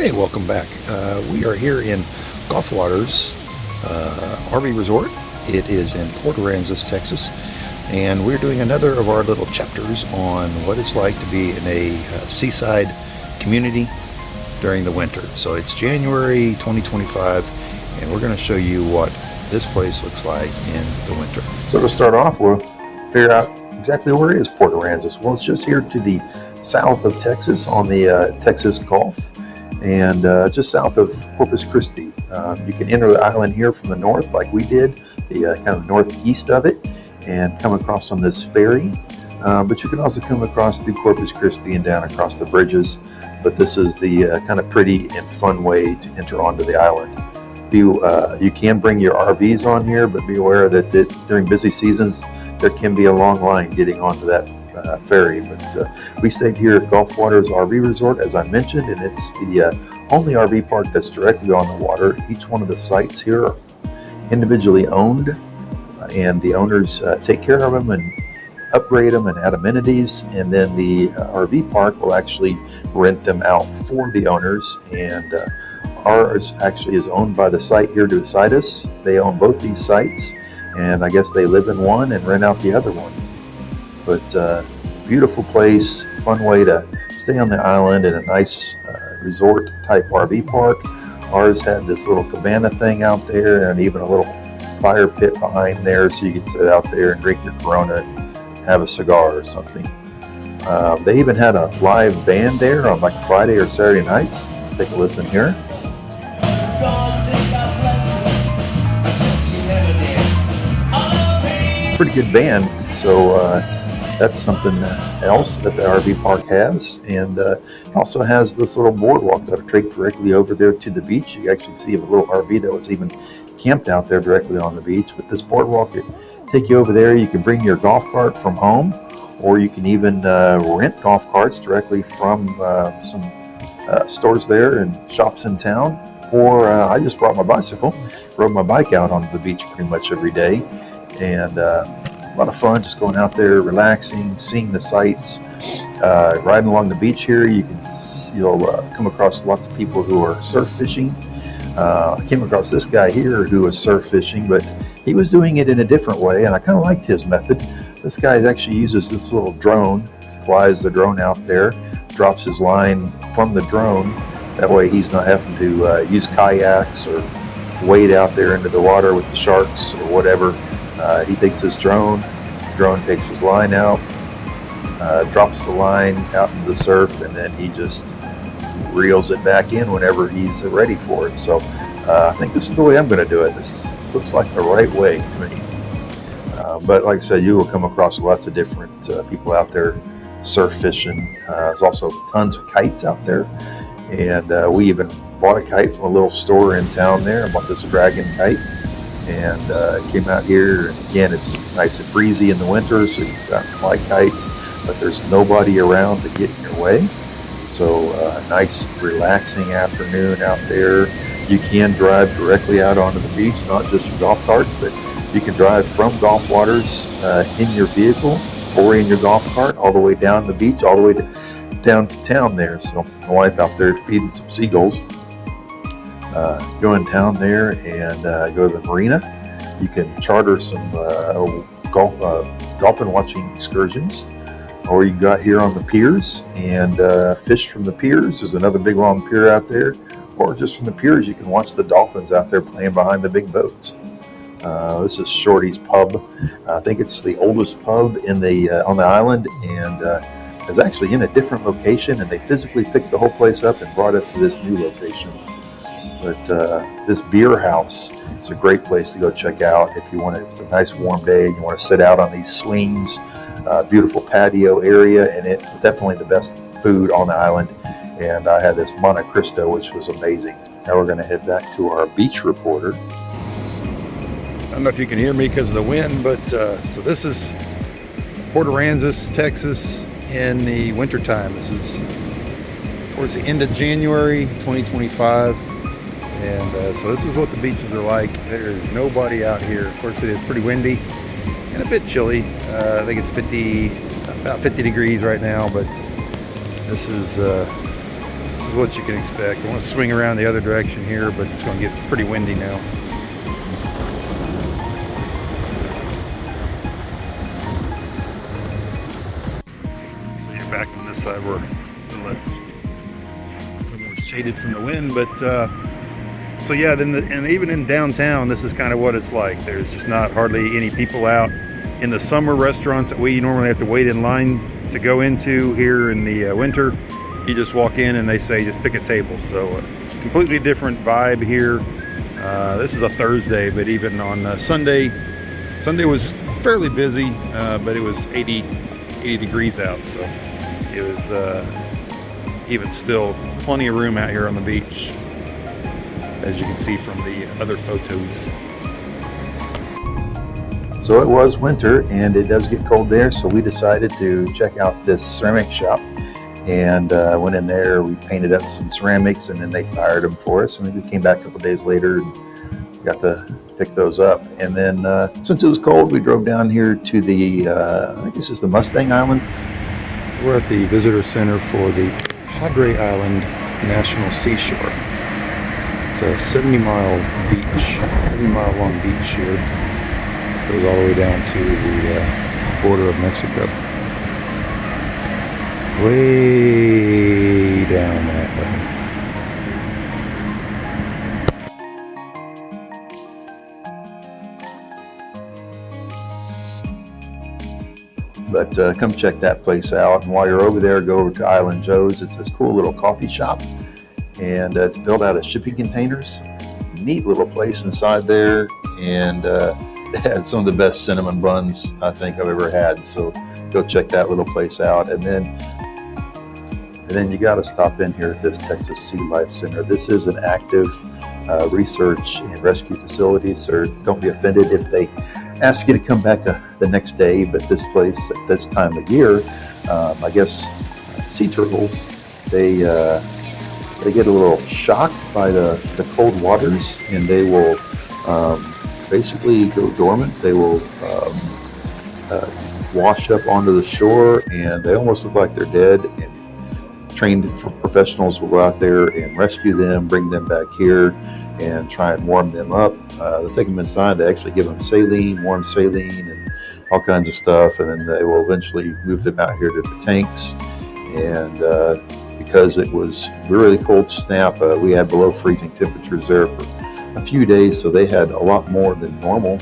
Hey, welcome back. We are here in Gulf Waters RV Resort. It is in Port Aransas, Texas, and we're doing another of our little chapters on what it's like to be in a seaside community during the winter. So it's January 2025, and we're going to show you what this place looks like in the winter. So to start off, we'll figure out exactly where is Port Aransas. Well, it's just here to the south of Texas on the Texas Gulf, and just south of Corpus Christi. You can enter the island here from the north like we did, the kind of northeast of it, and come across on this ferry. But you can also come across through Corpus Christi and down across the bridges. But this is the kind of pretty and fun way to enter onto the island. You can bring your RVs on here, but be aware that during busy seasons there can be a long line getting onto that ferry. But we stayed here at Gulf Waters RV Resort, as I mentioned, and it's the only RV park that's directly on the water. Each one of the sites here are individually owned, and the owners take care of them and upgrade them and add amenities, and then the RV park will actually rent them out for the owners. And ours actually is owned by the site here beside us. They own both these sites, and I guess they live in one and rent out the other one. But beautiful place, fun way to stay on the island in a nice resort type RV park. Ours had this little cabana thing out there and even a little fire pit behind there, so you could sit out there and drink your Corona and have a cigar or something. They even had a live band there on like Friday or Saturday nights. Take a listen here. Pretty good band, so that's something else that the RV park has. And it also has this little boardwalk that'll take directly over there to the beach. You actually see a little RV that was even camped out there directly on the beach. But this boardwalk will take you over there. You can bring your golf cart from home, or you can even rent golf carts directly from some stores there and shops in town. Or I just brought my bicycle, rode my bike out onto the beach pretty much every day, and a lot of fun just going out there, relaxing, seeing the sights, riding along the beach here. You'll come across lots of people who are surf fishing. I came across this guy here who was surf fishing, but he was doing it in a different way, and I kind of liked his method. This guy actually uses this little drone, flies the drone out there, drops his line from the drone. That way he's not having to use kayaks or wade out there into the water with the sharks or whatever. He takes his drone takes his line out, drops the line out into the surf, and then he just reels it back in whenever he's ready for it. So I think this is the way I'm going to do it. This looks like the right way to me. But like I said, you will come across lots of different people out there surf fishing. There's also tons of kites out there, and we even bought a kite from a little store in town there. I bought this dragon kite, and came out here. Again, it's nice and breezy in the winter, so you've got fly kites, but there's nobody around to get in your way. So a nice relaxing afternoon out there. You can drive directly out onto the beach, not just your golf carts, but you can drive from Gulf Waters in your vehicle or in your golf cart all the way down the beach, all the way down to town there. So my wife out there feeding some seagulls. Go in town there and go to the marina. You can charter some dolphin watching excursions, or you can go out here on the piers and fish from the piers. There's another big long pier out there, or just from the piers you can watch the dolphins out there playing behind the big boats. This is Shorty's Pub. I think it's the oldest pub in the on the island, and it's actually in a different location, and they physically picked the whole place up and brought it to this new location. But this beer house is a great place to go check out if you want to. It's a nice warm day and you want to sit out on these swings. Beautiful patio area, and it's definitely the best food on the island. And I had this Monte Cristo, which was amazing. Now we're going to head back to our beach reporter. I don't know if you can hear me because of the wind, but so this is Port Aransas, Texas in the wintertime. This is towards the end of January 2025. And so this is what the beaches are like. There is nobody out here. Of course, it is pretty windy and a bit chilly. I think it's about 50 degrees right now, but this is is what you can expect. I want to swing around the other direction here, but it's going to get pretty windy now. So you're back on this side where a little more shaded from the wind, but so yeah, then and even in downtown, this is kind of what it's like. There's just not hardly any people out. In the summer, restaurants that we normally have to wait in line to go into, here in the winter, you just walk in and they say just pick a table. So completely different vibe here. This is a Thursday, but even on Sunday was fairly busy, but it was 80 degrees out, so it was even still plenty of room out here on the beach, as you can see from the other photos. So it was winter and it does get cold there, so we decided to check out this ceramic shop, and went in there. We painted up some ceramics and then they fired them for us, and we came back a couple days later and got to pick those up. And then since it was cold, we drove down here to the I think this is the Mustang Island. So we're at the visitor center for the Padre Island National Seashore. It's a 70-mile long beach here. Goes all the way down to the border of Mexico. Way down that way. But come check that place out. And while you're over there, go over to Island Joe's. It's this cool little coffee shop, and it's built out of shipping containers. Neat little place inside there, and they had some of the best cinnamon buns I think I've ever had. So go check that little place out. And then you got to stop in here at this Texas Sea Life Center. This is an active research and rescue facility, so don't be offended if they ask you to come back the next day. But this place at this time of year, I guess sea turtles, they get a little shocked by the cold waters, and they will basically go dormant. They will wash up onto the shore, and they almost look like they're dead. And trained professionals will go out there and rescue them, bring them back here, and try and warm them up. They take them inside. They actually give them saline, warm saline, and all kinds of stuff, and then they will eventually move them out here to the tanks. And because it was really cold snap, we had below freezing temperatures there for a few days, so they had a lot more than normal.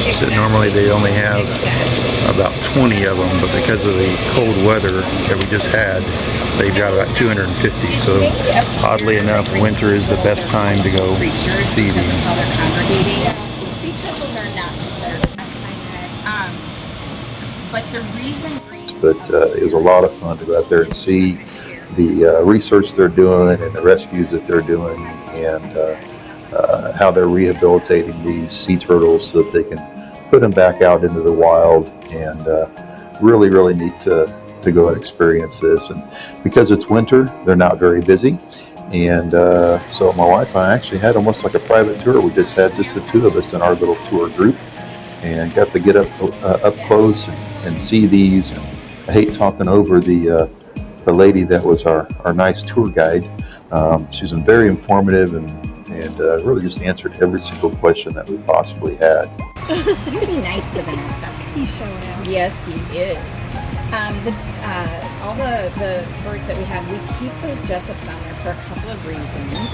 She said normally they only have about 20 of them, but because of the cold weather that we just had, they've got about 250. So oddly enough, winter is the best time to go see these. Sea turtles are not considered but the reason. But it was a lot of fun to go out there and see the research they're doing and the rescues that they're doing, and how they're rehabilitating these sea turtles so that they can put them back out into the wild. And really, really neat to go and experience this. And because it's winter, they're not very busy. And so my wife and I actually had almost like a private tour. We just had just the two of us in our little tour group, and got to get up close and see these. And I hate talking over the lady that was our nice tour guide. She's been very informative and really just answered every single question that we possibly had. You be nice to Vanessa. He's showing out. Yes, he is. All the birds that we have, we keep those jessups on there for a couple of reasons.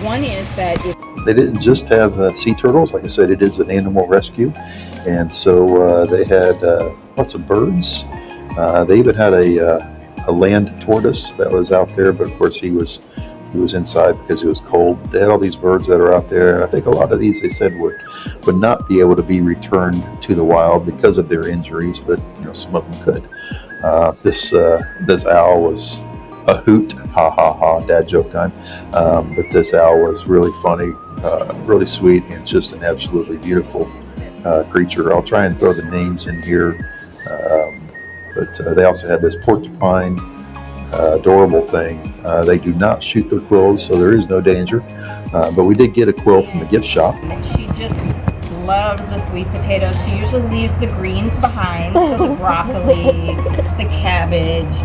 One is that they didn't just have sea turtles. Like I said, it is an animal rescue, and so they had lots of birds. They even had a land tortoise that was out there, but of course he was inside because it was cold. They had all these birds that are out there, and I think a lot of these, they said, would not be able to be returned to the wild because of their injuries, but some of them could. This owl was a hoot, ha ha ha, dad joke time. But this owl was really funny, really sweet, and just an absolutely beautiful creature. I'll try and throw the names in here, but they also had this porcupine, adorable thing. They do not shoot their quills, so there is no danger. But we did get a quill from the gift shop. she just loves the sweet potatoes. She usually leaves the greens behind, so the broccoli, the cabbage,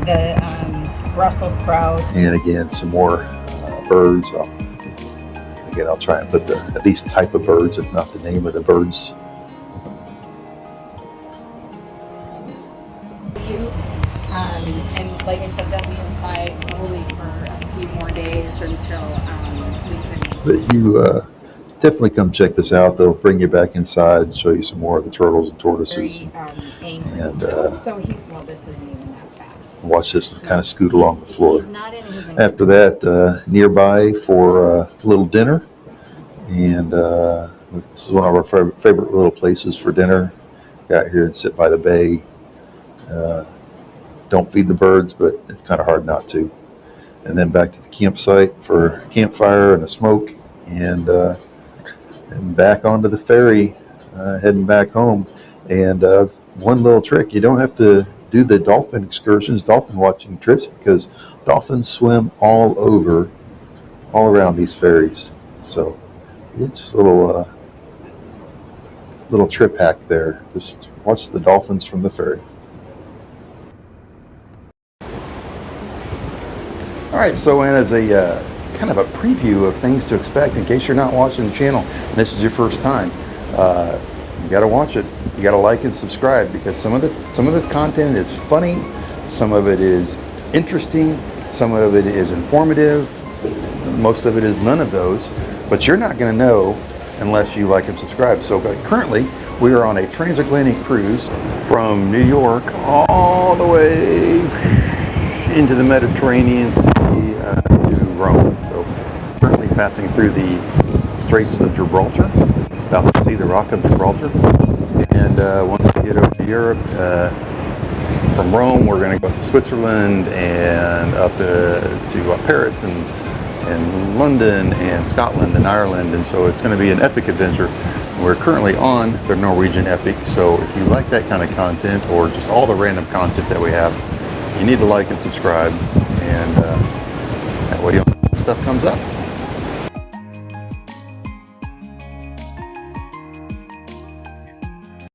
the Brussels sprouts. And again, some more birds. Again, I'll try and put at least type of birds, if not the name of the birds. And like I said, they'll be inside probably for a few more days until we can. But you definitely come check this out. They'll bring you back inside and show you some more of the turtles and tortoises. Very angry. And This isn't even that fast. watch this kind of scoot along the floor. He's not in his. After that, nearby for a little dinner. And this is one of our favorite little places for dinner. Got here and sit by the bay. Don't feed the birds, but it's kind of hard not to. And then back to the campsite for a campfire and a smoke, and back onto the ferry, heading back home. And one little trick: you don't have to do the dolphin excursions, dolphin watching trips, because dolphins swim all around these ferries. So it's just a little trip hack there. Just watch the dolphins from the ferry. All right, so and as a kind of a preview of things to expect in case you're not watching the channel and this is your first time, you got to watch it. You got to like and subscribe, because some of the content is funny, some of it is interesting, some of it is informative, most of it is none of those. But you're not going to know unless you like and subscribe. So currently, we are on a transatlantic cruise from New York all the way into the Mediterranean Sea to Rome. So currently passing through the Straits of Gibraltar, about to see the Rock of Gibraltar. And once we get over to Europe, from Rome, we're going to go to Switzerland and up to Paris and London and Scotland and Ireland. And so it's going to be an epic adventure. We're currently on the Norwegian Epic, so if you like that kind of content or just all the random content that we have, you need to like and subscribe, and that way stuff comes up.